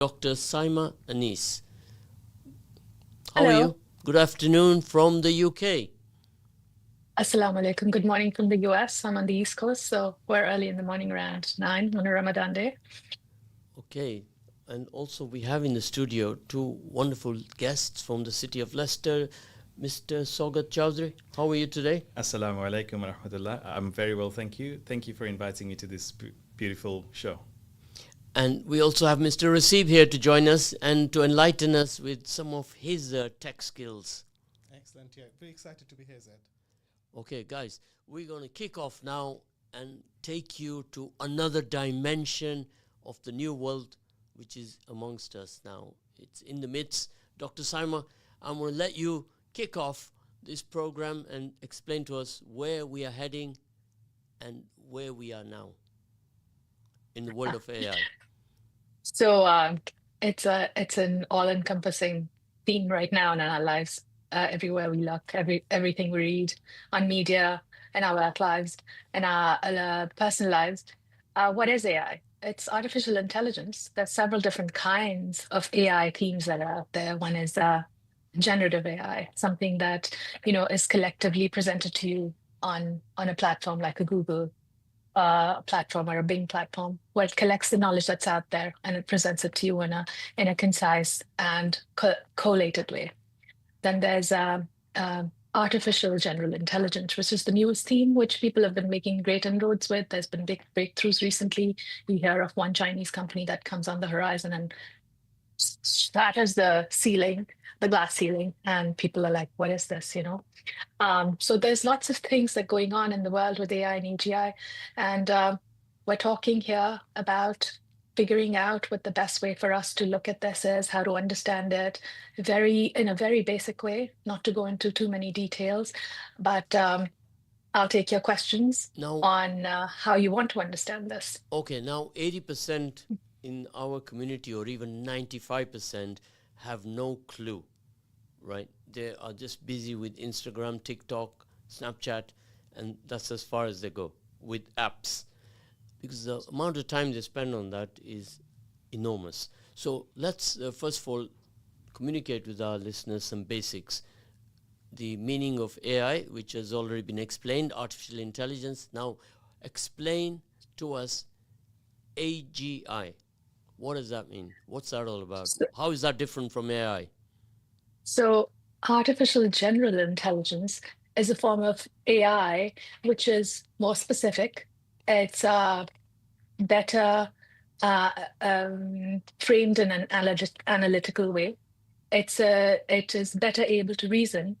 Dr. Saima Anis. How are Hello. you? Good afternoon from the UK. Assalamu alaikum. Good morning from the US. I'm on the East Coast, so we're early in the morning, around 9 on a Ramadan day. Okay, and also we have in the studio two wonderful guests from the city of Leicester, Mr. Sogat Chowdhury. How are you today? Assalamu alaikum wa rahmatullah. I'm very well, thank you. Thank you for inviting me to this beautiful show. And we also have Mr. Rasib here to join us and to enlighten us with some of his tech skills. Excellent, yeah. Very excited to be here, Zed. Okay, guys, we're going to kick off now and take you to another dimension of the new world which is amongst us now. It's in the midst. Dr. Saima, I'm going to let you kick off this program and explain to us where we are heading and where we are now in the world of AI. So it's an all-encompassing theme right now in our lives. Everywhere we look, everything we read on media, in our work lives, in our personal lives. What is AI? It's artificial intelligence. There's several different kinds of AI themes that are out there. One is generative AI, something that is collectively presented to you on a platform like a Google platform or a Bing platform, where it collects the knowledge that's out there and it presents it to you in a concise and collated way. Then there's artificial general intelligence, which is the newest theme, which people have been making great inroads with. There's been big breakthroughs recently. We hear of one Chinese company that comes on the horizon and shatters the ceiling, the glass ceiling, and people are like, "What is this?" So there's lots of things that are going on in the world with AI and AGI, and we're talking here about figuring out what the best way for us to look at this is, how to understand it, in a very basic way, not to go into too many details, but I'll take your questions Now, on how you want to understand this. okay, now 80% in our community or even 95% have no clue, right? They are just busy with Instagram, TikTok, Snapchat, and that's as far as they go with apps, because the amount of time they spend on that is enormous. So let's first of all communicate with our listeners some basics. The meaning of AI, which has already been explained, artificial intelligence. Now explain to us AGI. What does that mean? What's that all about? How is that different from AI? So, artificial general intelligence is a form of AI which is more specific. It's better framed in an analytical way. It is better able to reason,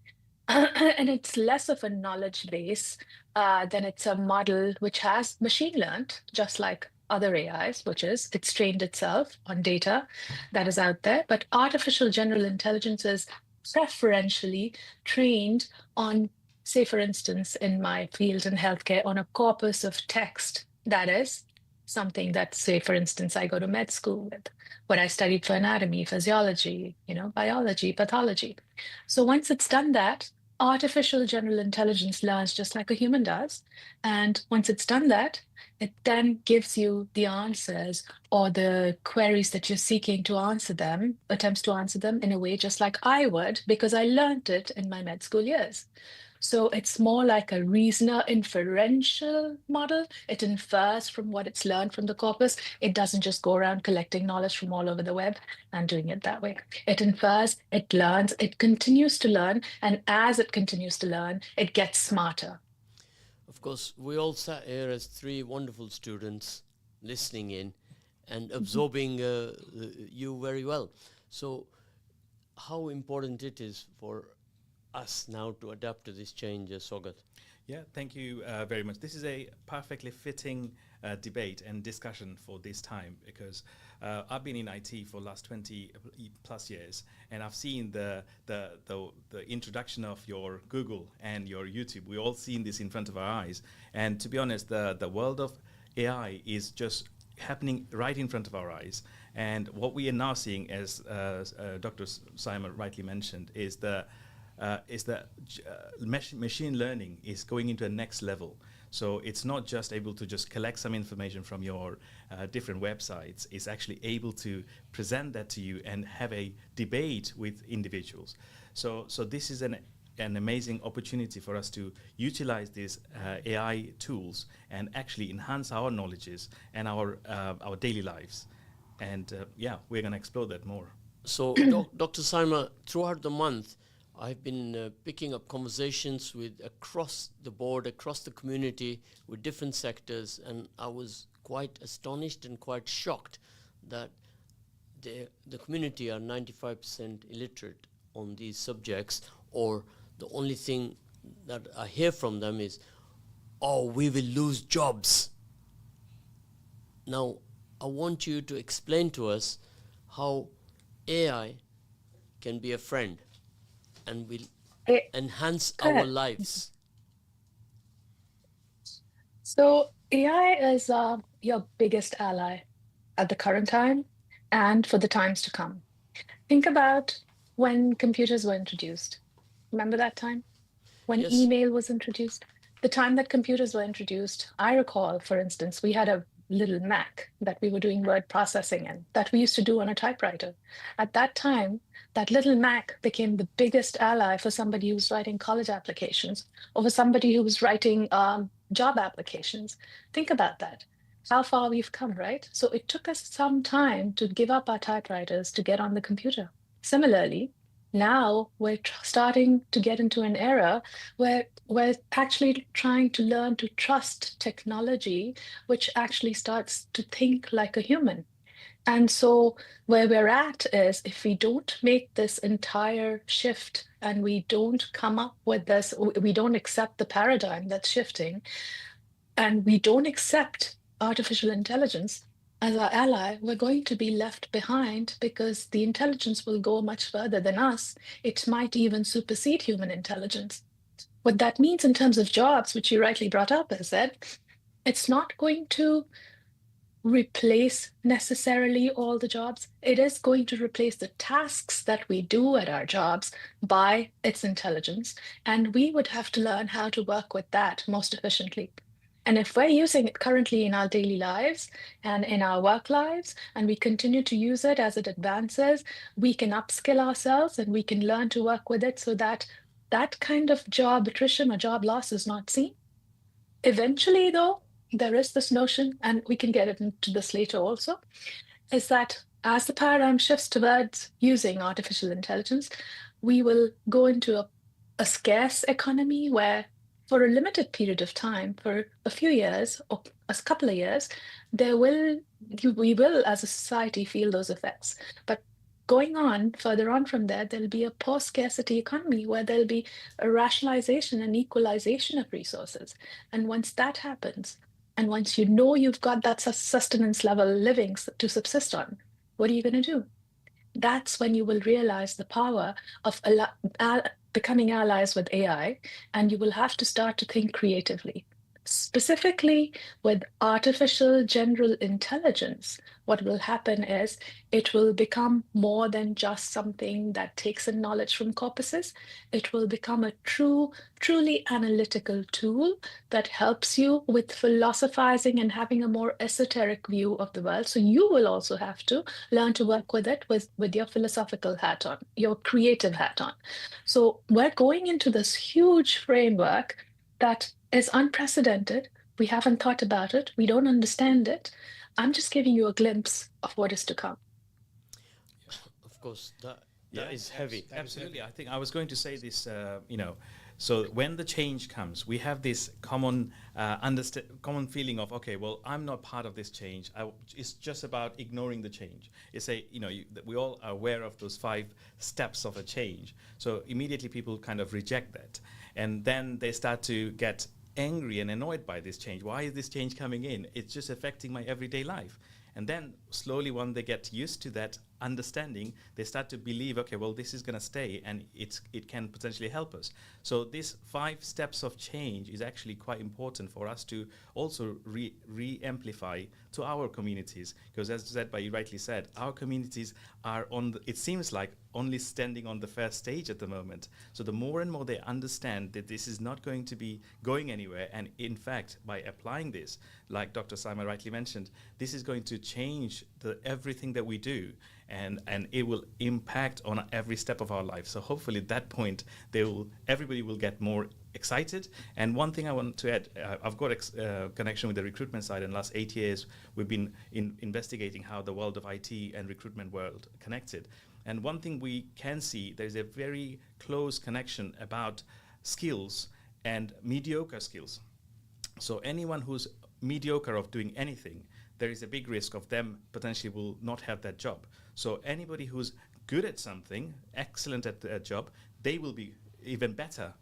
and it's less of a knowledge base than it's a model which has machine learned, just like other AIs, which is it's trained itself on data that is out there. But artificial general intelligence is preferentially trained on, say, for instance, in my field in healthcare, on a corpus of text that is something that, say, for instance, I go to med school with, what I studied for anatomy, physiology, biology, pathology. So once it's done that, artificial general intelligence learns just like a human does. And once it's done that, it then gives you the answers or the queries that you're seeking to answer them, attempts to answer them in a way just like I would, because I learned it in my med school years. So it's more like a reasoner inferential model. It infers from what it's learned from the corpus. It doesn't just go around collecting knowledge from all over the web and doing it that way. It infers, it learns, it continues to learn. And as it continues to learn, it gets smarter. Of course, we all sat here as three wonderful students listening in and absorbing you very well. So, how important it is for us now to adapt to this change, Sogat? Yeah, thank you very much. This is a perfectly fitting debate and discussion for this time because I've been in IT for the last 20 plus years, and I've seen the introduction of your Google and your YouTube. We've all seen this in front of our eyes. And to be honest, the world of AI is just happening right in front of our eyes. And what we are now seeing, as Dr. Simon rightly mentioned, is that machine learning is going into a next level. So it's not just able to just collect some information from your different websites. It's actually able to present that to you and have a debate with individuals. So this is an amazing opportunity for us to utilize these AI tools and actually enhance our knowledges and our daily lives. And we're going to explore that more. So, Dr. Saima, throughout the month, I've been picking up conversations with across the board, across the community, with different sectors, and I was quite astonished and quite shocked that the community are 95% illiterate on these subjects, or the only thing that I hear from them is, oh, we will lose jobs. Now, I want you to explain to us how AI can be a friend and will enhance our Correct. lives. So AI is your biggest ally at the current time and for the times to come. Think about when computers were introduced. Remember that time? When Yes. email was introduced? The time that computers were introduced, I recall, for instance, we had a little Mac that we were doing word processing in that we used to do on a typewriter. At that time, that little Mac became the biggest ally for somebody who was writing college applications or for somebody who was writing job applications. Think about that. How far we've come, right? So it took us some time to give up our typewriters to get on the computer. Similarly, now we're starting to get into an era where we're actually trying to learn to trust technology, which actually starts to think like a human. And so, where we're at is if we don't make this entire shift and we don't come up with this, we don't accept the paradigm that's shifting, and we don't accept artificial intelligence as our ally, we're going to be left behind because the intelligence will go much further than us. It might even supersede human intelligence. What that means in terms of jobs, which you rightly brought up, is that it's not going to replace necessarily all the jobs. It is going to replace the tasks that we do at our jobs by its intelligence. And we would have to learn how to work with that most efficiently. And if we're using it currently in our daily lives and in our work lives, and we continue to use it as it advances, we can upskill ourselves and we can learn to work with it so that that kind of job attrition or job loss is not seen. Eventually, though, there is this notion, and we can get into this later also, is that as the paradigm shifts towards using artificial intelligence, we will go into a scarce economy where, for a limited period of time, for a few years or a couple of years, we will, as a society, feel those effects. But going on further on from there, there'll be a post-scarcity economy where there'll be a rationalization and equalization of resources. And once that happens, and once you know you've got that sustenance level living to subsist on, what are you going to do? That's when you will realize the power of becoming allies with AI, and you will have to start to think creatively. Specifically with artificial general intelligence, what will happen is it will become more than just something that takes in knowledge from corpuses. It will become a truly analytical tool that helps you with philosophizing and having a more esoteric view of the world. So you will also have to learn to work with it with your philosophical hat on, your creative hat on. So we're going into this huge framework that is unprecedented. We haven't thought about it. We don't understand it. I'm just giving you a glimpse of what is to come. Of course, that is heavy. Absolutely. I think I was going to say this, so when the change comes, we have this common common feeling of, okay, well, I'm not part of this change. It's just about ignoring the change. It's we all are aware of those 5 steps of a change. So immediately people kind of reject that. And then they start to get angry and annoyed by this change. Why is this change coming in? It's just affecting my everyday life. And then slowly, when they get used to that understanding, they start to believe, okay, well, this is going to stay and it can potentially help us. So these 5 steps of change is actually quite important for us to also re-amplify to our communities, because as Zedbai rightly said, our communities are it seems like only standing on the first stage at the moment. So the more and more they understand that this is not going to be going anywhere, and in fact, by applying this, like Dr. Saima rightly mentioned, this is going to change everything that we do, and it will impact on every step of our life. So hopefully at that point, everybody will get more excited. And one thing I want to add, I've got a connection with the recruitment side. In the last 8 years, we've been investigating how the world of IT and recruitment world connected. And one thing we can see, there's a very close connection about skills and mediocre skills. So anyone who's mediocre of doing anything, there is a big risk of them potentially will not have that job. So anybody who's good at something, excellent at their job, they will be even better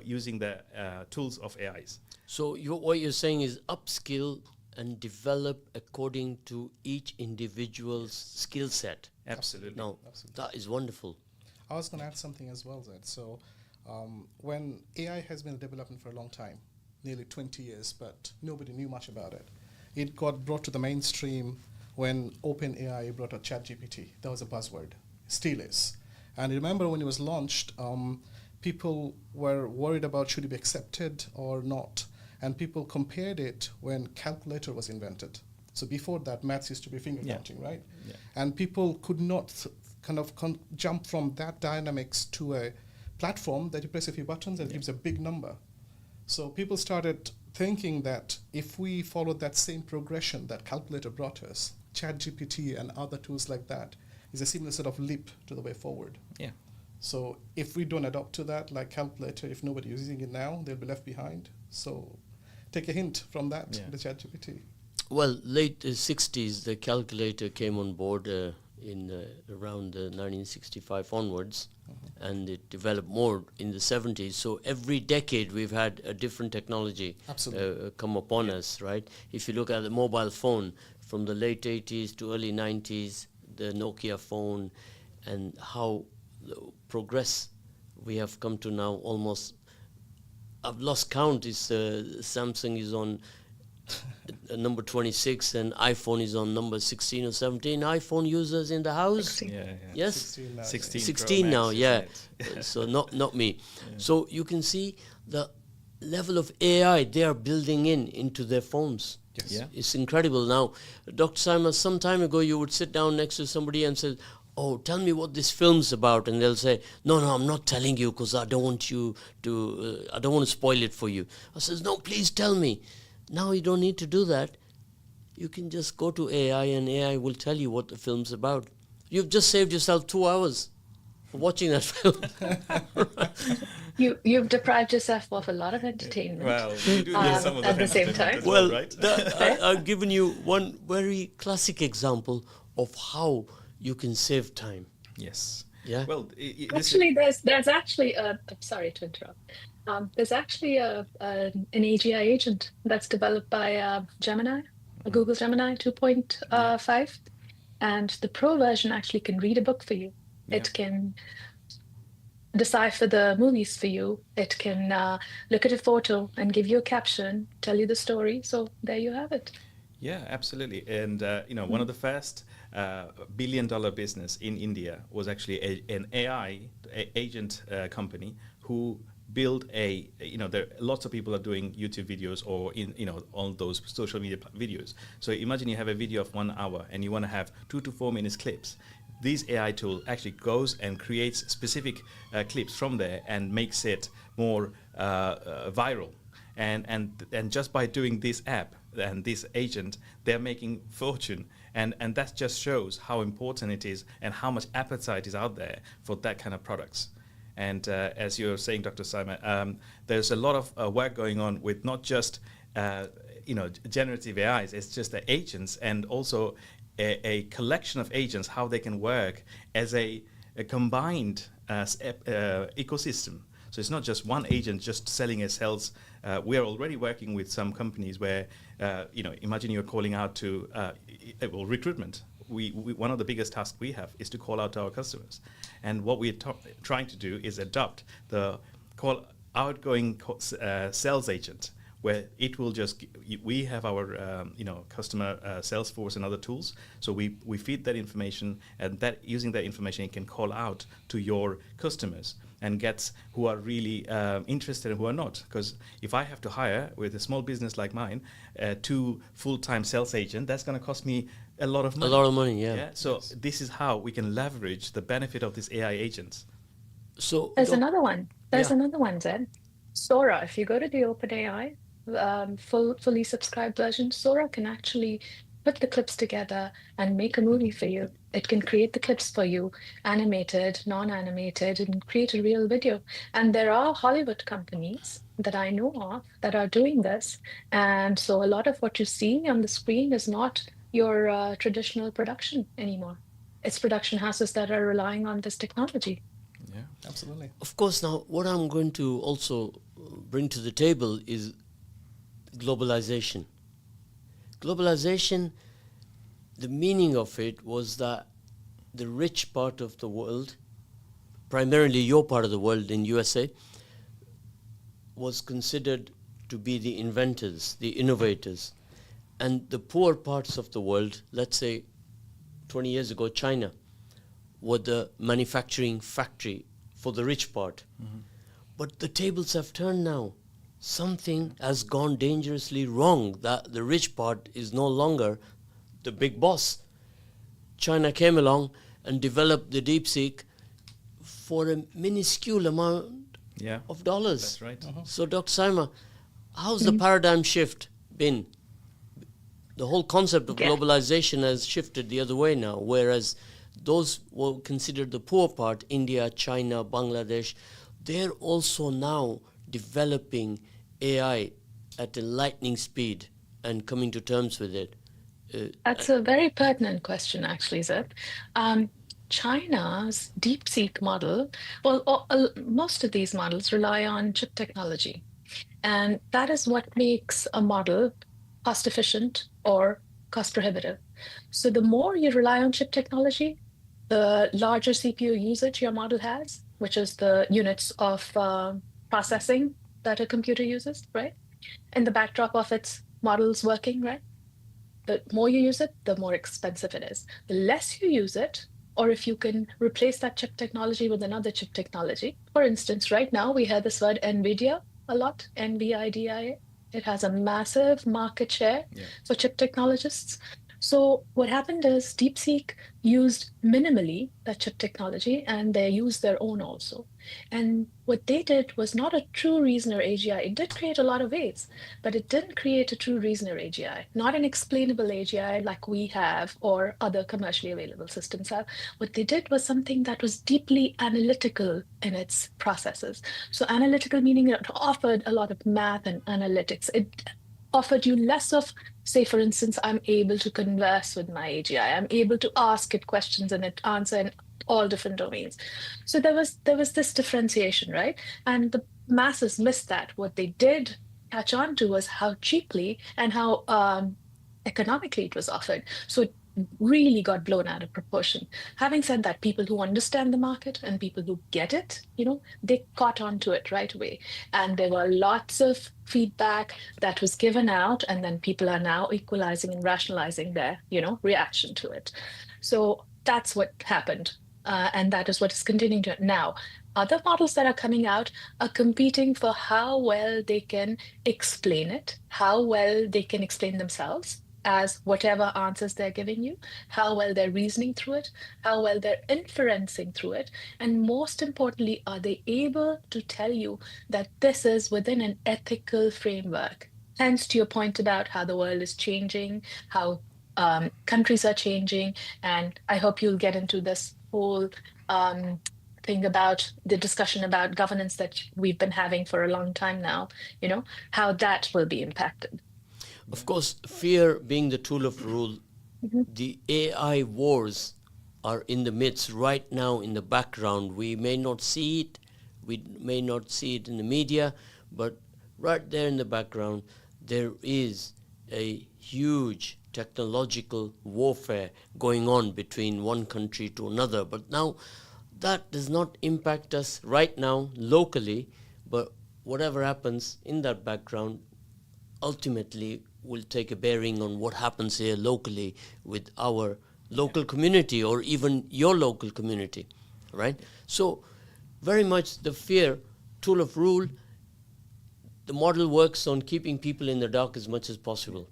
using the tools of AIs. So what you're saying is upskill and develop according to each individual's skill set. Absolutely. Now, Absolutely. that is wonderful. I was going to add something as well, Zed. So when AI has been developing for a long time, nearly 20 years, but nobody knew much about it. It got brought to the mainstream when OpenAI brought out ChatGPT. That was a buzzword. Still is. And I remember when it was launched, people were worried about should it be accepted or not. And people compared it when calculator was invented. So before that, maths used to be finger counting, right? Yeah. And people could not jump from that dynamics to a platform that you press a few buttons and it gives a big number. So people started thinking that if we followed that same progression that calculator brought us, ChatGPT and other tools like that is a similar sort of leap to the way forward. Yeah. So if we don't adopt to that, like calculator, if nobody is using it now, they'll be left behind. So take a hint from that, the ChatGPT. Well, late 60s, the calculator came on board in around 1965 onwards, and it developed more in the 70s. So every decade we've had a different technology come upon us, right? If you look at the mobile phone from the late 80s to early 90s, the Nokia phone, and how the progress we have come to now, almost, I've lost count, Samsung is on number 26 and iPhone is on number 16 or 17 iPhone users in the house. 16. Yeah. Yes, 16 now. 16 now, yeah. So not me. Yeah. So you can see the level of AI they are building into their phones. Yes. Yeah. It's incredible. Now, Dr. Simon, some time ago you would sit down next to somebody and say, "Oh, tell me what this film's about," and they'll say, "No, I'm not telling you because I don't want you to. I don't want to spoil it for you." I says, "No, please tell me." Now you don't need to do that. You can just go to AI and AI will tell you what the film's about. You've just saved yourself 2 hours for watching that film. You've deprived yourself of a lot of entertainment. Well, you do get some of at that the same entertainment time. as well, right? I've given you one very classic example of how you can save time. Yes. Yeah. Well, Actually, there's actually I'm sorry to interrupt. There's actually an AGI agent that's developed by Gemini, Google Gemini 2.5, and the pro version actually can read a book for you. Yeah. It can decipher the movies for you. It can look at a photo and give you a caption, tell you the story. So there you have it. Yeah, absolutely. And one of the first billion-dollar business in India was actually an AI agent company who build there lots of people are doing YouTube videos or on those social media videos. So imagine you have a video of 1 hour and you want to have 2 to 4 minutes clips. This AI tool actually goes and creates specific clips from there and makes it more viral. And just by doing this app and this agent, they're making fortune. And that just shows how important it is and how much appetite is out there for that kind of products. And as you're saying, Dr. Simon, there's a lot of work going on with not just generative AIs. It's just the agents and also a collection of agents, how they can work as a combined ecosystem. So it's not just one agent just selling a cells. We are already working with some companies where, imagine you're calling out to recruitment. one of the biggest tasks we have is to call out to our customers. And what we're trying to do is adopt the outgoing sales agent, where it will just, we have our customer Salesforce and other tools. So we feed that information, and that using that information, it can call out to your customers and gets who are really interested and who are not. Because if I have to hire, with a small business like mine, 2 full-time sales agents, that's going to cost me a lot of money. A lot of money, yeah. So this is how we can leverage the benefit of these AI agents. So There's another one. There's Yeah. another one, Zed. Sora. If you go to the OpenAI fully subscribed version, Sora can actually put the clips together and make a movie for you. It can create the clips for you, animated, non-animated, and create a real video. And there are Hollywood companies that I know of that are doing this. And so a lot of what you see on the screen is not your traditional production anymore. It's production houses that are relying on this technology. Yeah. Absolutely. Of course, now what I'm going to also bring to the table is globalization. Globalization, the meaning of it was that the rich part of the world, primarily your part of the world in USA, was considered to be the inventors, the innovators. And the poor parts of the world, let's say 20 years ago, China, were the manufacturing factory for the rich part. But the tables have turned now. Something has gone dangerously wrong, that the rich part is no longer the big boss. China came along and developed the DeepSeek for a minuscule amount of dollars. That's right. So, Dr. Saima, how's the paradigm shift been? The whole concept of globalization has shifted the other way now, whereas those were considered the poor part, India, China, Bangladesh, they're also now developing AI at a lightning speed and coming to terms with it. That's a very pertinent question, actually, Zed. China's DeepSeek model, well, most of these models rely on chip technology. And that is what makes a model cost efficient or cost prohibitive. So the more you rely on chip technology, the larger CPU usage your model has, which is the units of processing that a computer uses, right? In the backdrop of its models working, right? The more you use it, the more expensive it is. The less you use it, or if you can replace that chip technology with another chip technology. For instance, right now we hear this word NVIDIA a lot, NVIDIA. It has a massive market share for chip technologists. So what happened is DeepSeek used minimally that chip technology, and they used their own also. And what they did was not a true reasoner AGI. It did create a lot of waves, but it didn't create a true reasoner AGI, not an explainable AGI like we have or other commercially available systems have. What they did was something that was deeply analytical in its processes. So analytical meaning it offered a lot of math and analytics. It offered you less of, say, for instance, I'm able to converse with my AGI. I'm able to ask it questions and it answer in all different domains. So there was this differentiation, right? And the masses missed that. What they did catch on to was how cheaply and how economically it was offered. So it really got blown out of proportion. Having said that, people who understand the market and people who get it, they caught on to it right away. And there were lots of feedback that was given out, and then people are now equalizing and rationalizing their, reaction to it. So that's what happened. And that is what is continuing to now. Other models that are coming out are competing for how well they can explain it, how well they can explain themselves as whatever answers they're giving you, how well they're reasoning through it, how well they're inferencing through it, and most importantly, are they able to tell you that this is within an ethical framework? Hence, to your point about how the world is changing, how countries are changing, and I hope you'll get into this whole thing about the discussion about governance that we've been having for a long time now, how that will be impacted. Of course, fear being the tool of rule, the AI wars are in the midst right now in the background. We may not see it, we may not see it in the media, but right there in the background, there is a huge technological warfare going on between one country to another. But now that does not impact us right now locally, but whatever happens in that background ultimately will take a bearing on what happens here locally with our local community or even your local community, right? So very much the fear, tool of rule, the model works on keeping people in the dark as much as possible.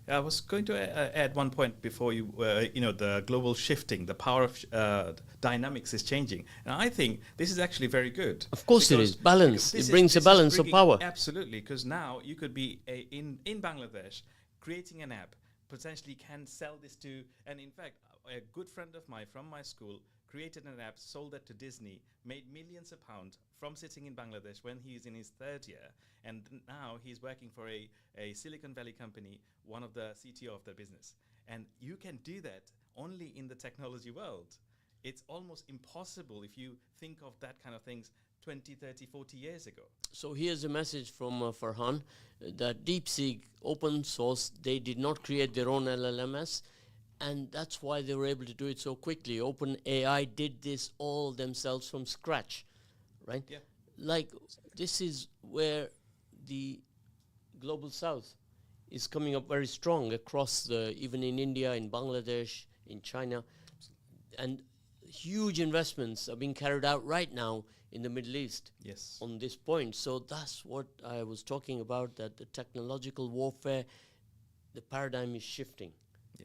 I was going to add one point before you, the global shifting, the power of dynamics is changing. And I think this is actually very good. Of course it is. Balance. This It brings a balance of power. Absolutely, because now you could be in Bangladesh creating an app, potentially can sell this to, and in fact, a good friend of mine from my school created an app, sold it to Disney, made millions of pounds from sitting in Bangladesh when he's in his third year. And now he's working for a Silicon Valley company, one of the CTO of the business. And you can do that only in the technology world. It's almost impossible if you think of that kind of things 20, 30, 40 years ago. So here's a message from Farhan that DeepSeek, open source, they did not create their own LLMS, and that's why they were able to do it so quickly. OpenAI did this all themselves from scratch, right? Yeah. Like, this is where the global south is coming up very strong across even in India, in Bangladesh, in China, and huge investments are being carried out right now in the Middle East. Yes. On this point. So that's what I was talking about, that the technological warfare, the paradigm is shifting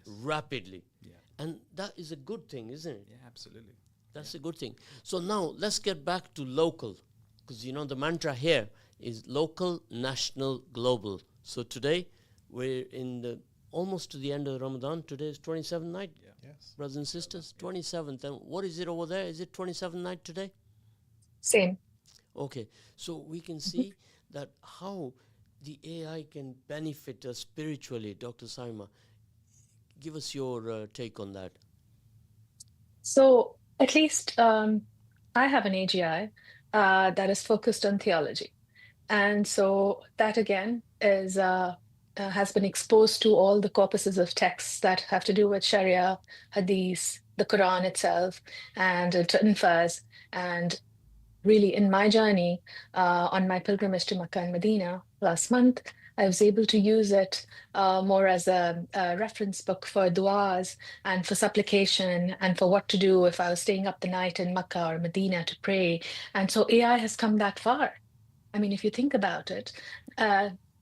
rapidly. Yeah. And that is a good thing, isn't it? Yeah, absolutely. That's a good thing. So now let's get back to local, because the mantra here is local, national, global. So today we're in almost to the end of Ramadan. Today is 27th night, Yes. brothers and sisters, 27th. And what is it over there? Is it 27th night today? Same. Okay, so we can see that how the AI can benefit us spiritually. Dr. Saima, give us your take on that. So at least I have an AGI that is focused on theology. And so that again has been exposed to all the corpuses of texts that have to do with Sharia, Hadith, the Quran itself, and Infaz. And really, in my journey on my pilgrimage to Makkah and Medina last month, I was able to use it more as a reference book for du'as and for supplication and for what to do if I was staying up the night in Makkah or Medina to pray. And so AI has come that far. I mean, if you think about it,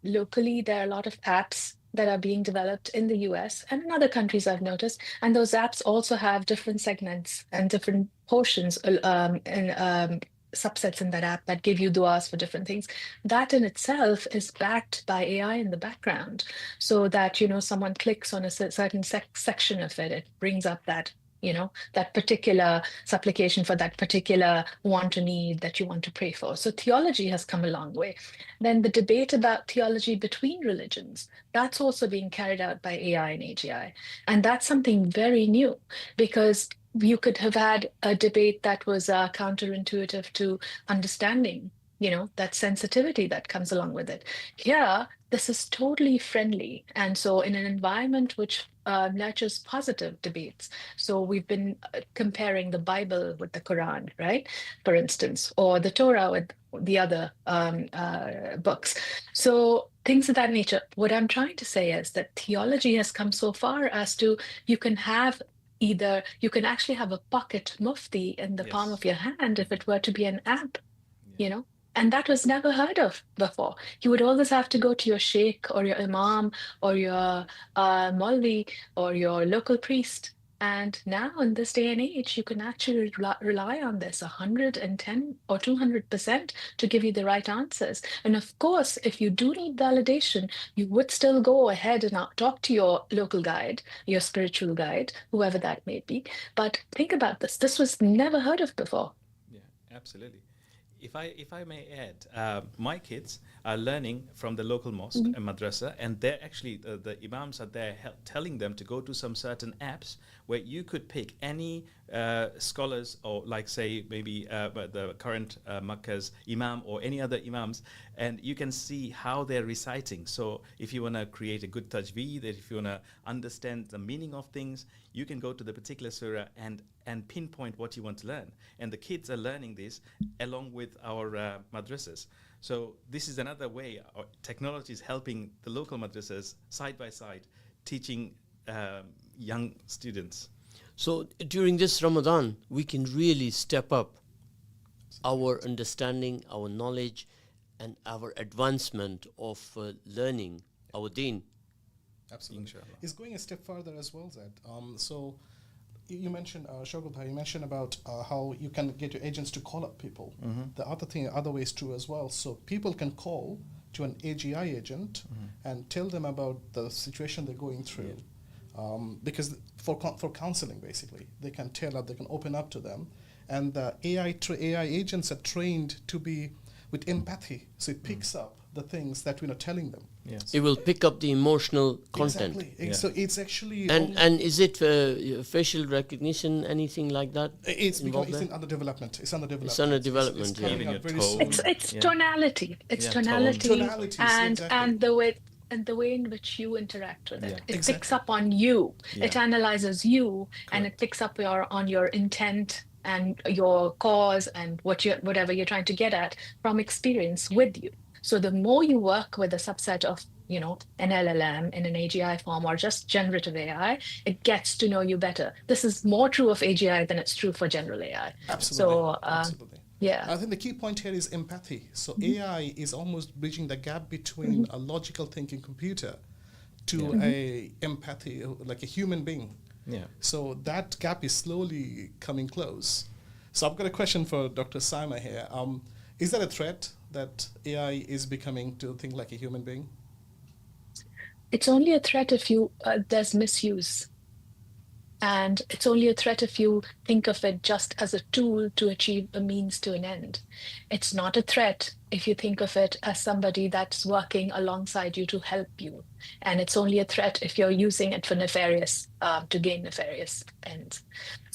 locally, there are a lot of apps that are being developed in the US and in other countries, I've noticed. And those apps also have different segments and different portions and subsets in that app that give you duas for different things. That in itself is backed by AI in the background, so that, someone clicks on a certain section of it, it brings up that that particular supplication for that particular want or need that you want to pray for. So theology has come a long way. Then the debate about theology between religions, that's also being carried out by AI and AGI. And that's something very new, because you could have had a debate that was counterintuitive to understanding, that sensitivity that comes along with it. Here, this is totally friendly. And so in an environment which nurtures positive debates. So we've been comparing the Bible with the Quran, right? For instance, or the Torah with the other books. So things of that nature. What I'm trying to say is that theology has come so far as to you can actually have a pocket mufti in the palm of your hand if it were to be an app, and that was never heard of before. You would always have to go to your sheikh or your imam or your Maulvi or your local priest. And now in this day and age, you can actually rely on this 110 or 200% to give you the right answers. And of course, if you do need validation, you would still go ahead and talk to your local guide, your spiritual guide, whoever that may be. But think about this. This was never heard of before. Yeah, absolutely. If I may add, my kids are learning from the local mosque and madrasa, and they're actually the imams are there telling them to go to some certain apps where you could pick any scholars, or like say maybe the current Makkah's imam or any other imams, and you can see how they're reciting. So if you want to create a good tajweed, if you want to understand the meaning of things, you can go to the particular surah and pinpoint what you want to learn. And the kids are learning this along with our madrasas. So this is another way technology is helping the local madrasas side by side, teaching young students. So during this Ramadan, we can really step up our understanding, our knowledge, and our advancement of learning our deen. Absolutely. Inshallah. It's going a step further as well, Zed. So you mentioned, Shogul Bhai, you mentioned about how you can get your agents to call up people. The other way is true as well. So people can call to an AGI agent and tell them about the situation they're going through. Because for counseling, basically, they can they can open up to them. And the AI agents are trained to be with empathy. So it picks up the things that we're not telling them. Yes. It will pick up the emotional content. Exactly. Yeah. So it's actually... And is it facial recognition, anything like that? It's involved in there? under development. It's under development. It's under development, It's yeah. coming Even up your very tone. soon. It's Yeah. tonality. It's Yeah, tonality, Tonalities, and exactly. the way in which you interact with it. Yeah. It Exactly. picks up on you. It Yeah. analyzes you, and it Correct. picks up on your intent and your cause and whatever you're trying to get at from experience with you. So the more you work with a subset of an LLM in an AGI form or just generative AI, it gets to know you better. This is more true of AGI than it's true for general AI. Absolutely. So Absolutely. yeah. I think the key point here is empathy. So AI is almost bridging the gap between a logical thinking computer to a empathy, like a human being. Yeah. So that gap is slowly coming close. So I've got a question for Dr. Saima here. Is that a threat that AI is becoming to think like a human being? It's only a threat if there's misuse. And it's only a threat if you think of it just as a tool to achieve a means to an end. It's not a threat if you think of it as somebody that's working alongside you to help you. And it's only a threat if you're using it for to gain nefarious ends.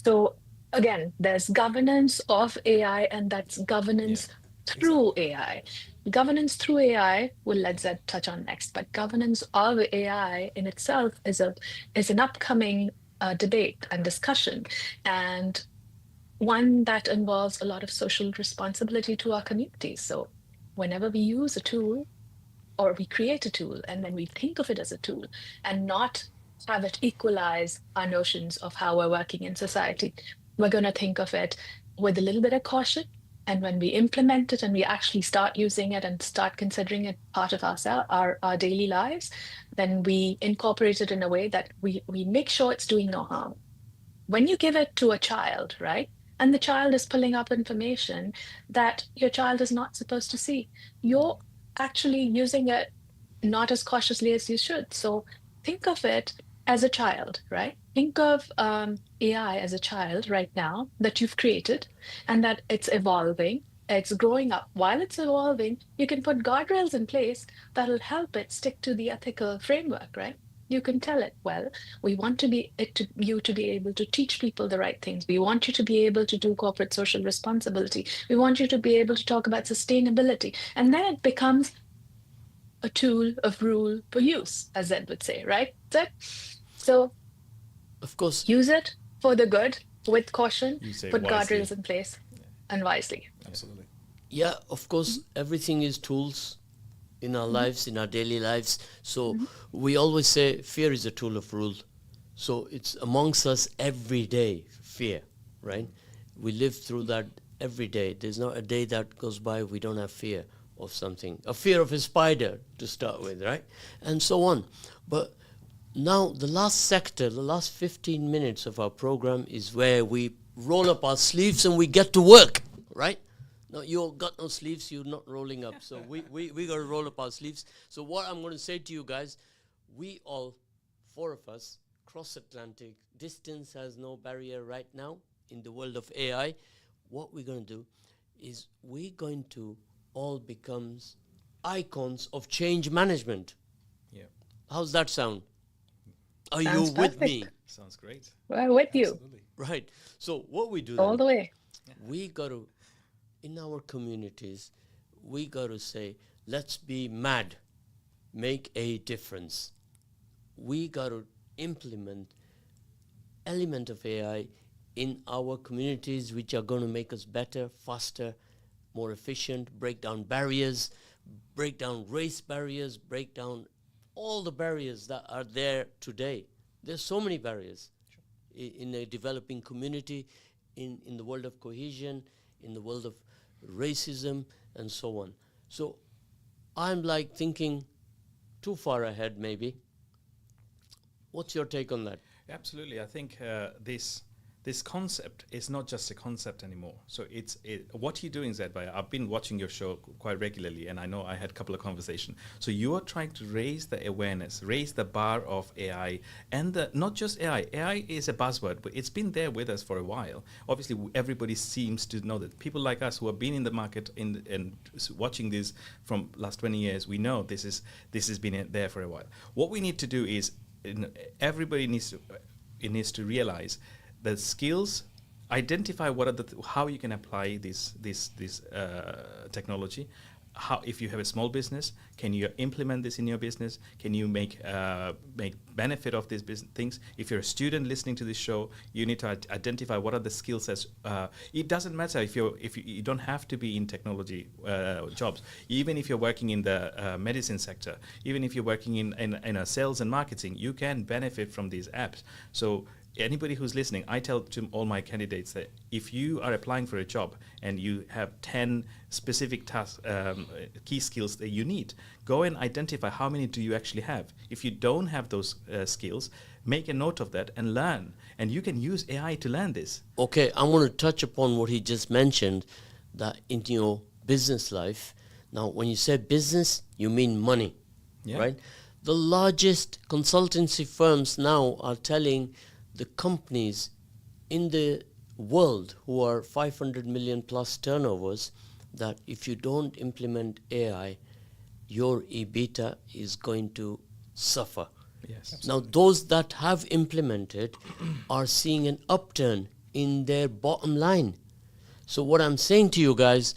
So again, there's governance of AI, and that's governance through AI. Governance through AI, we'll let Zed touch on next, but governance of AI in itself is an upcoming debate and discussion, and one that involves a lot of social responsibility to our communities. So whenever we use a tool or we create a tool and then we think of it as a tool and not have it equalize our notions of how we're working in society, we're going to think of it with a little bit of caution. And when we implement it and we actually start using it and start considering it part of our daily lives, then we incorporate it in a way that we make sure it's doing no harm. When you give it to a child, right, and the child is pulling up information that your child is not supposed to see, you're actually using it not as cautiously as you should. So think of it as a child, right? Think of AI as a child right now that you've created, and that it's evolving, it's growing up. While it's evolving, you can put guardrails in place that'll help it stick to the ethical framework, right? You can tell it, well, we want you to be able to teach people the right things. We want you to be able to do corporate social responsibility. We want you to be able to talk about sustainability. And then it becomes a tool of rule for use, as Zed would say, right? Zed? So Of course, use it for the good with caution, You say put wisely. guardrails in place and wisely. Absolutely. yeah, of course, everything is tools in our lives, in our daily lives. So we always say fear is a tool of rule. So it's amongst us every day, fear, right? We live through that every day. There's not a day that goes by we don't have fear of something. A fear of a spider to start with, right? And so on. But now the last sector, the last 15 minutes of our program is where we roll up our sleeves and we get to work, right? No, you got no sleeves, you're not rolling up. So we got to roll up our sleeves. So what I'm going to say to you guys, we all, four of us, cross Atlantic, distance has no barrier right now in the world of AI. What we're going to do is we're going to all become icons of change management. Yeah. How's that sound? Are you Sounds with perfect. me? Sounds great. We're with you Absolutely. Right. So what we do all then, the way. we got to, in our communities, we got to say, let's be mad, make a difference. We got to implement element of AI in our communities, which are going to make us better, faster, more efficient, break down barriers, break down race barriers, break down all the barriers that are there today. There's so many barriers in a developing community, in the world of cohesion, in the world of racism, and so on. So I'm like thinking too far ahead, maybe. What's your take on that? Absolutely, I think this concept is not just a concept anymore. So what you're doing, Zedbaya. I've been watching your show quite regularly, and I know I had a couple of conversations. So you are trying to raise the awareness, raise the bar of AI, and not just AI. AI is a buzzword, but it's been there with us for a while. Obviously, everybody seems to know that. People like us who have been in the market and watching this from last 20 years, we know this has been there for a while. What we need to do is everybody needs to realize the skills, identify what are how you can apply this technology. How, if you have a small business, can you implement this in your business? Can you make benefit of these things? If you're a student listening to this show, you need to identify what are the skill sets. It doesn't matter if you don't have to be in technology jobs. Even if you're working in the medicine sector, even if you're working in sales and marketing, you can benefit from these apps. So anybody who's listening, I tell to all my candidates that if you are applying for a job and you have 10 specific tasks, key skills that you need, go and identify how many do you actually have. If you don't have those skills, make a note of that and learn. And you can use AI to learn this. Okay, I want to touch upon what he just mentioned, that in your business life. Now, when you say business, you mean money, right? The largest consultancy firms now are telling the companies in the world who are 500 million plus turnovers that if you don't implement AI, your EBITDA is going to suffer. Yes. Now, those that have implemented are seeing an upturn in their bottom line. So what I'm saying to you guys,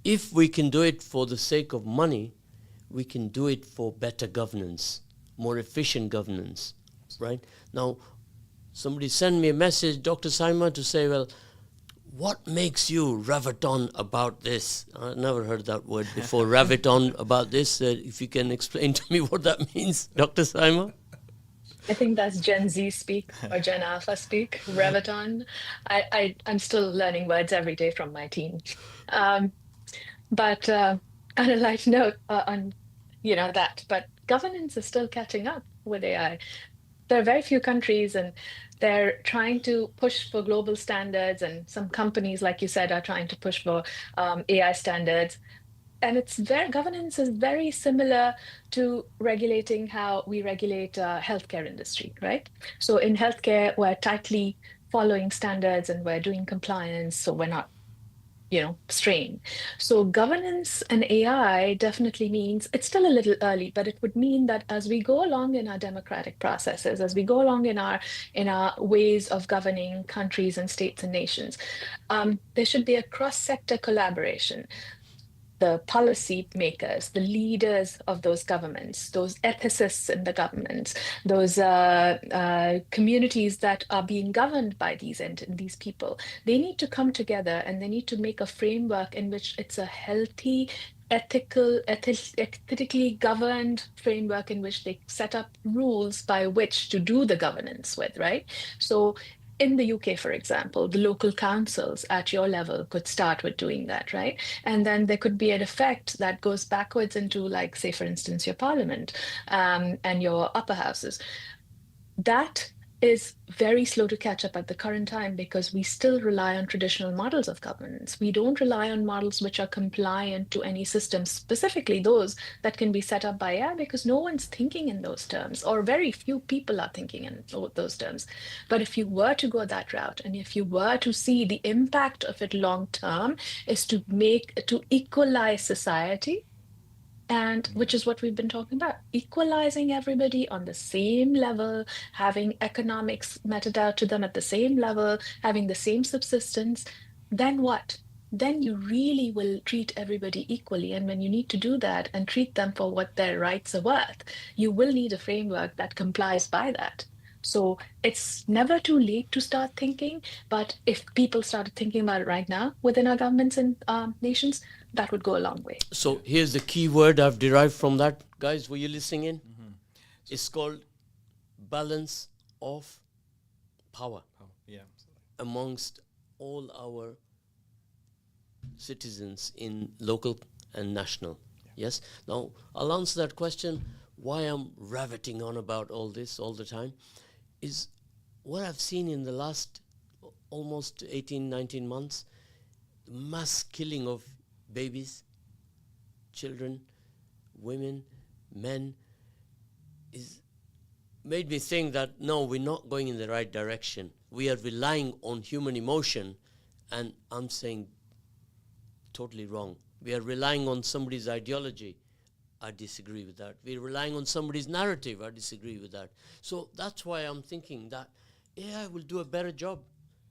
if we can do it for the sake of money, we can do it for better governance, more efficient governance, right? Now, somebody sent me a message, Dr. Saima, to say, well, what makes you raviton about this? I never heard that word before, raviton about this. If you can explain to me what that means, Dr. Saima? I think that's Gen Z speak or Gen Alpha speak, Revaton. I'm still learning words every day from my team. But on a light note, on that, but governance is still catching up with AI. There are very few countries, and they're trying to push for global standards, and some companies, like you said, are trying to push for AI standards. And governance is very similar to regulating how we regulate healthcare industry, right? So in healthcare, we're tightly following standards and we're doing compliance, so we're not strain. So governance and AI definitely means it's still a little early, but it would mean that as we go along in our democratic processes, as we go along in our ways of governing countries and states and nations, there should be a cross-sector collaboration. The policy makers, the leaders of those governments, those ethicists in the governments, those communities that are being governed by these people, they need to come together and they need to make a framework in which it's a healthy, ethically governed framework in which they set up rules by which to do the governance with, right? So in the UK, for example, the local councils at your level could start with doing that, right? And then there could be an effect that goes backwards into, like, say, for instance, your parliament and your upper houses. That is very slow to catch up at the current time because we still rely on traditional models of governance. We don't rely on models which are compliant to any system, specifically those that can be set up by AI, because no one's thinking in those terms, or very few people are thinking in those terms. But if you were to go that route, and if you were to see the impact of it long term is to equalize society, And which is what we've been talking about, equalizing everybody on the same level, having economics meted out to them at the same level, having the same subsistence. Then what? Then you really will treat everybody equally. And when you need to do that and treat them for what their rights are worth, you will need a framework that complies by that. So it's never too late to start thinking, but if people started thinking about it right now within our governments and nations, that would go a long way. So here's the key word I've derived from that. Guys, were you listening in? It's called balance of power Yeah. amongst all our citizens in local and national. Yes. Now, I'll answer that question. Why I'm raveting on about all this all the time is what I've seen in the last almost 18, 19 months, the mass killing of babies, children, women, men, is made me think that no, we're not going in the right direction. We are relying on human emotion, and I'm saying totally wrong. We are relying on somebody's ideology. I disagree with that. We're relying on somebody's narrative. I disagree with that. So that's why I'm thinking that AI will do a better job.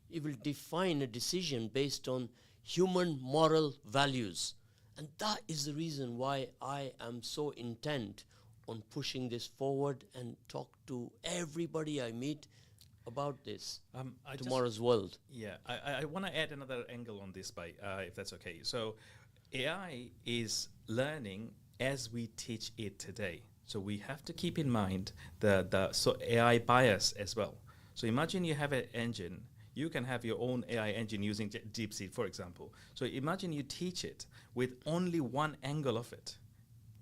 It will define a decision based on human moral values. And that is the reason why I am so intent on pushing this forward and talk to everybody I meet about this, tomorrow's world. Yeah, I want to add another angle on this, if that's okay. So AI is learning as we teach it today. So we have to keep in mind the AI bias as well. So imagine you have an engine. You can have your own AI engine using DeepSeek, for example. So imagine you teach it with only one angle of it.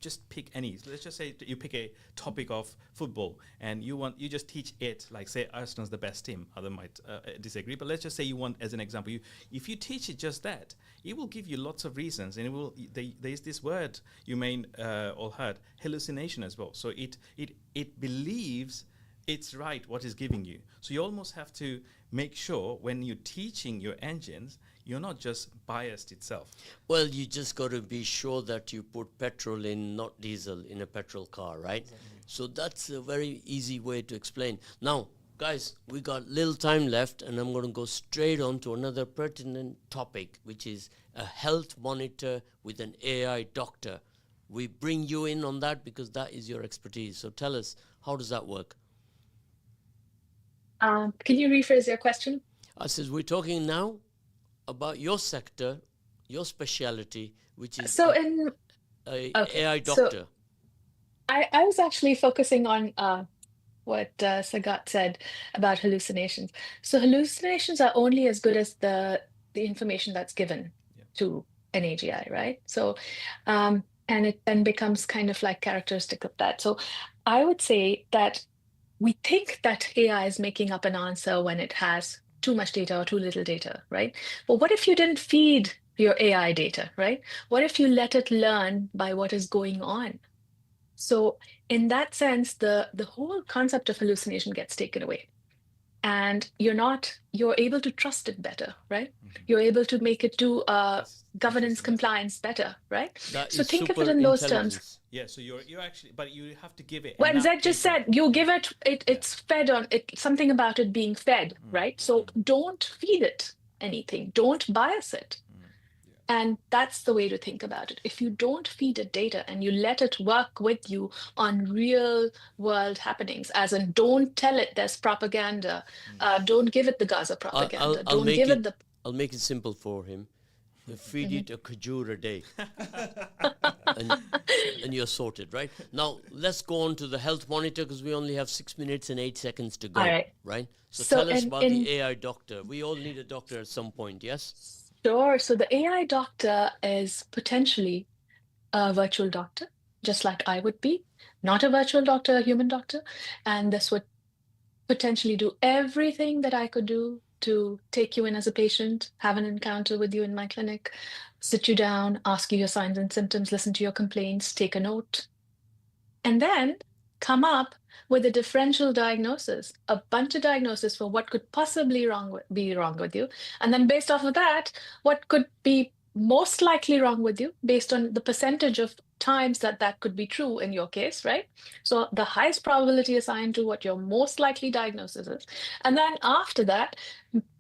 Just pick any. Let's just say you pick a topic of football, and you just teach it, like say Arsenal's the best team. Others might disagree, but let's just say you want, as an example, if you teach it just that, it will give you lots of reasons, and there's this word you may all heard, hallucination as well. So it believes it's right what it's giving you. So you almost have to make sure when you're teaching your engines, you're not just biased itself. Well, you just got to be sure that you put petrol in, not diesel, in a petrol car, right? Exactly. So that's a very easy way to explain. Now, guys, we got little time left, and I'm going to go straight on to another pertinent topic, which is a health monitor with an AI doctor. We bring you in on that because that is your expertise. So tell us, how does that work? Can you rephrase your question? I says we're talking now about your sector, your specialty, which is AI doctor. So I was actually focusing on what Sagat said about hallucinations. So hallucinations are only as good as the information that's given to an AGI, right? So and it then becomes kind of like characteristic of that. So I would say that we think that AI is making up an answer when it has too much data or too little data, right? But what if you didn't feed your AI data, right? What if you let it learn by what is going on? So in that sense, the whole concept of hallucination gets taken away. And you're able to trust it better, right? Mm-hmm. You're able to make it do governance compliance better, right? That so is think of super it in those terms. Yeah, so you're actually, but you have to give it. When Zed just said, you give it's fed on it, something about it being fed, right? So don't feed it anything, don't bias it. And that's the way to think about it. If you don't feed it data and you let it work with you on real world happenings, as in don't tell it there's propaganda, don't give it the Gaza propaganda, I'll make it simple for him. Feed it a khajur a day. and you're sorted, right? Now, let's go on to the health monitor because we only have 6 minutes and 8 seconds to go, right? So tell us about the AI doctor. We all need a doctor at some point, yes? Sure. So the AI doctor is potentially a virtual doctor, just like I would be, not a virtual doctor, a human doctor. And this would potentially do everything that I could do to take you in as a patient, have an encounter with you in my clinic, sit you down, ask you your signs and symptoms, listen to your complaints, take a note, and then come up with a differential diagnosis, a bunch of diagnoses for what could possibly be wrong with you. And then based off of that, what could be most likely wrong with you based on the percentage of times that that could be true in your case, right? So the highest probability assigned to what your most likely diagnosis is. And then after that,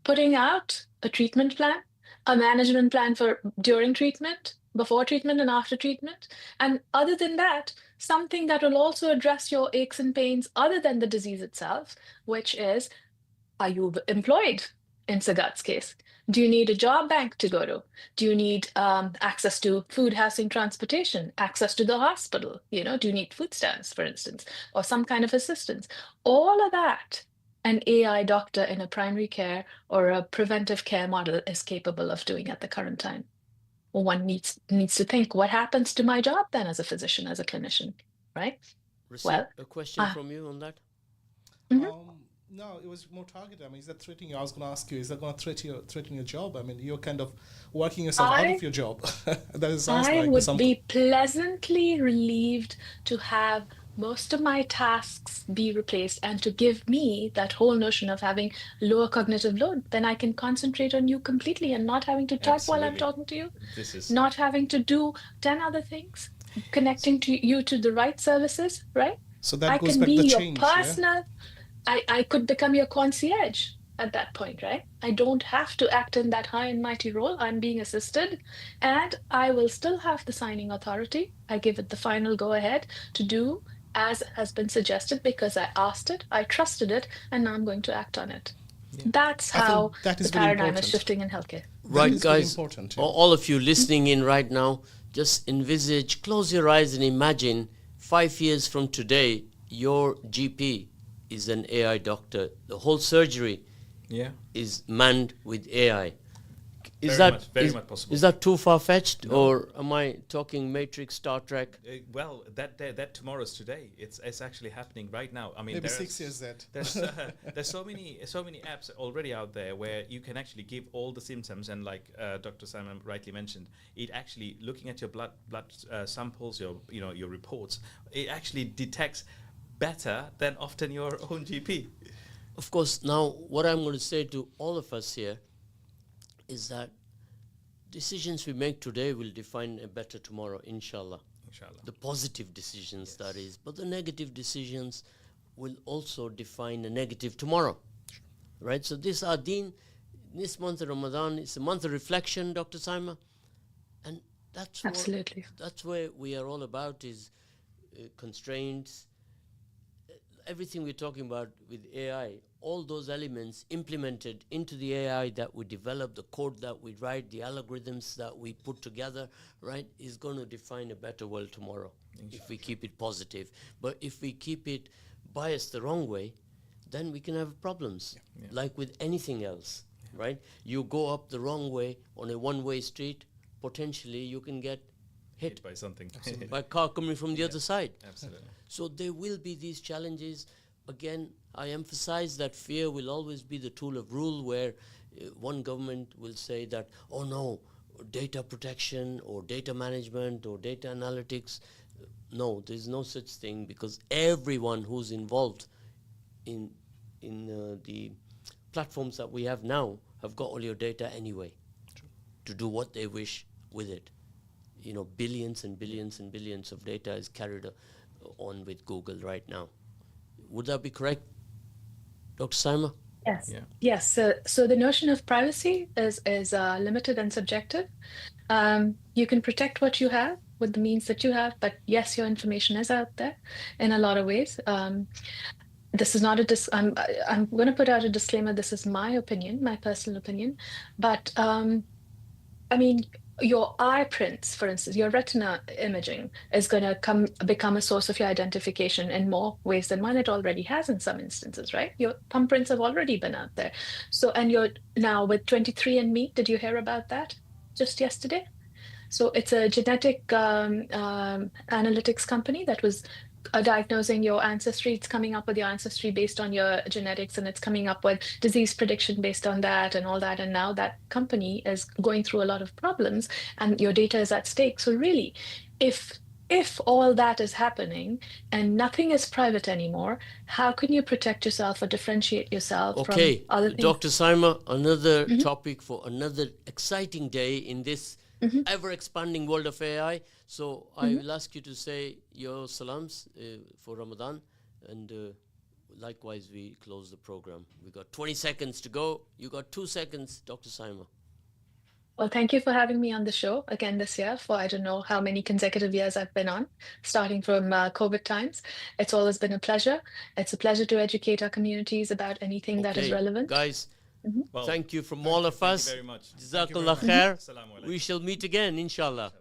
putting out a treatment plan, a management plan for during treatment, before treatment, and after treatment. And other than that, something that will also address your aches and pains other than the disease itself, which is, are you employed in Sagat's case? Do you need a job bank to go to? Do you need access to food, housing, transportation, access to the hospital? Do you need food stamps, for instance, or some kind of assistance? All of that, an AI doctor in a primary care or a preventive care model is capable of doing at the current time. Well, one needs to think, what happens to my job then as a physician, as a clinician, right? Receive Well, a question from you on that? mhm. No, it was more targeted. I mean, is that threatening you? I was going to ask you, is that going to threaten your job? I mean, you're kind of working yourself out of your job. That sounds I like would some. be pleasantly relieved to have most of my tasks be replaced and to give me that whole notion of having lower cognitive load. Then I can concentrate on you completely and not having to type while I'm Absolutely. talking to you, This is not having to do 10 other things, connecting to you to the right services, right? So I that goes can back to the be your change, yeah? personal, I could become your concierge at that point, right? I don't have to act in that high and mighty role. I'm being assisted, and I will still have the signing authority. I give it the final go ahead to do as has been suggested because I asked it, I trusted it, and now I'm going to act on it. yeah. That's I how think that the is very paradigm is important. shifting in healthcare. That Right, is very guys, important. Yeah. all of you listening in right now, just envisage, close your eyes and imagine 5 years from today, your GP is an AI doctor. The whole surgery Yeah. is manned with AI. Very much possible. Is that too far-fetched, No. or am I talking Matrix, Star Trek? Well, that tomorrow's today. It's actually happening right now. I mean, Maybe there 6 years that. there's so many apps already out there where you can actually give all the symptoms, and like Dr. Simon rightly mentioned, it actually looking at your blood samples, your reports, it actually detects better than often your own GP. Of course, now what I'm going to say to all of us here is that decisions we make today will define a better tomorrow, inshallah. Inshallah. The positive decisions, that is. But the negative decisions will also define a negative tomorrow. Right? So this Adin, this month of Ramadan, is a month of reflection, Dr. Saima. And that's Absolutely. that's where we are all about is constraints. Everything we're talking about with AI, all those elements implemented into the AI that we develop, the code that we write, the algorithms that we put together, right, is going to define a better world tomorrow if we keep it positive. But if we keep it biased the wrong way, then we can have problems, like with anything else, right? You go up the wrong way on a one-way street, potentially you can get hit By something. by a car coming from the other side. Absolutely. So there will be these challenges. Again, I emphasize that fear will always be the tool of rule, where one government will say that, oh no, data protection or data management or data analytics. No, there's no such thing, because everyone who's involved in the platforms that we have now have got all your data anyway. True. To do what they wish with it. Billions and billions and billions of data is carried on with Google right now. Would that be correct, Dr. Saima? Yes. Yeah. Yes. So the notion of privacy is limited and subjective. You can protect what you have with the means that you have, but yes, your information is out there in a lot of ways. This is not I'm going to put out a disclaimer. This is my opinion, my personal opinion, but I mean, your eye prints, for instance, your retina imaging is going to become a source of your identification in more ways than one. It already has in some instances, right? Your thumbprints have already been out there. So, and you're now with 23andMe. Did you hear about that just yesterday? So it's a genetic analytics company that was diagnosing your ancestry. It's coming up with your ancestry based on your genetics, and it's coming up with disease prediction based on that and all that. And now that company is going through a lot of problems, and your data is at stake. So really, if all that is happening and nothing is private anymore, how can you protect yourself or differentiate yourself from other things? Dr. Saima, another topic for another exciting day in this ever expanding world of AI. So I will ask you to say your salams for Ramadan, and likewise we close the program. We got 20 seconds to go. You got 2 seconds, Dr. Saima. Well, thank you for having me on the show again this year for I don't know how many consecutive years I've been on, starting from COVID times. It's always been a pleasure. It's a pleasure to educate our communities about anything that is Okay, relevant. guys, Well, thank you from all of thank us. you very much. Jazakallah khair. Assalamu alaikum. We shall meet again, inshallah.